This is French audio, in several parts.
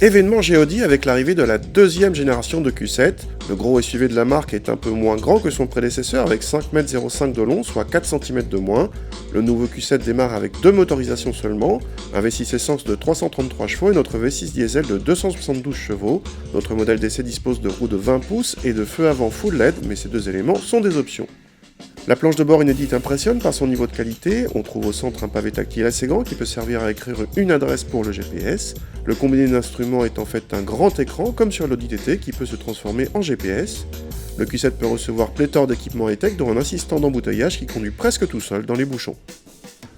Événement Geodi avec l'arrivée de la deuxième génération de Q7. Le gros SUV de la marque est un peu moins grand que son prédécesseur avec 5,05 m de long, soit 4 cm de moins. Le nouveau Q7 démarre avec deux motorisations seulement, un V6 essence de 333 chevaux et notre V6 diesel de 272 chevaux. Notre modèle d'essai dispose de roues de 20 pouces et de feux avant full LED, mais ces deux éléments sont des options. La planche de bord inédite impressionne par son niveau de qualité. On trouve au centre un pavé tactile assez grand qui peut servir à écrire une adresse pour le GPS. Le combiné d'instruments est en fait un grand écran comme sur l'Audi TT qui peut se transformer en GPS. Le Q7 peut recevoir pléthore d'équipements high-tech dont un assistant d'embouteillage qui conduit presque tout seul dans les bouchons.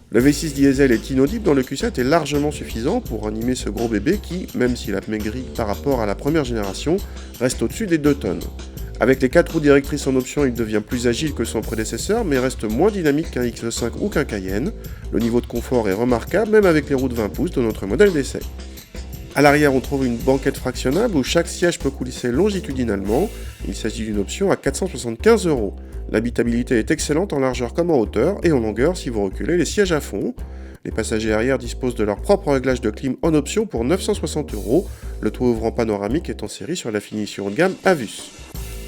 Le V6 diesel est inaudible dans le Q7 et largement suffisant pour animer ce gros bébé qui, même s'il a maigri par rapport à la première génération, reste au-dessus des 2 tonnes. Avec les 4 roues directrices en option, il devient plus agile que son prédécesseur, mais reste moins dynamique qu'un X5 ou qu'un Cayenne. Le niveau de confort est remarquable, même avec les roues de 20 pouces de notre modèle d'essai. A l'arrière, on trouve une banquette fractionnable où chaque siège peut coulisser longitudinalement. Il s'agit d'une option à 475 €. L'habitabilité est excellente en largeur comme en hauteur et en longueur si vous reculez les sièges à fond. Les passagers arrière disposent de leur propre réglage de clim en option pour 960 €. Le toit ouvrant panoramique est en série sur la finition haut de gamme Avus.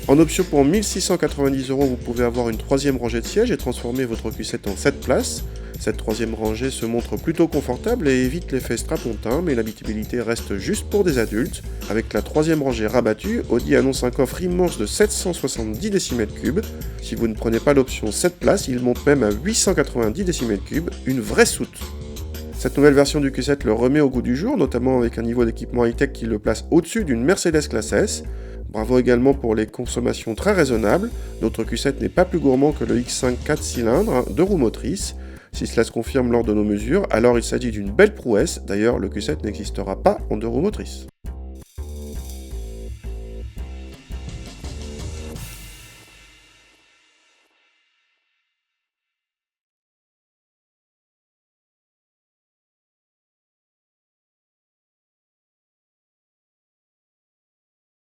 En option pour 1690 €, vous pouvez avoir une troisième rangée de sièges et transformer votre Q7 en 7 places. Cette troisième rangée se montre plutôt confortable et évite l'effet strapontin, mais l'habitabilité reste juste pour des adultes. Avec la troisième rangée rabattue, Audi annonce un coffre immense de 770 cm3. Si vous ne prenez pas l'option 7 places, il monte même à 890 cm3, une vraie soute. Cette nouvelle version du Q7 le remet au goût du jour, notamment avec un niveau d'équipement high-tech qui le place au-dessus d'une Mercedes classe S. Bravo également pour les consommations très raisonnables. Notre Q7 n'est pas plus gourmand que le X5 4 cylindres, 2 roues motrices. Si cela se confirme lors de nos mesures, alors il s'agit d'une belle prouesse. D'ailleurs, le Q7 n'existera pas en 2 roues motrices.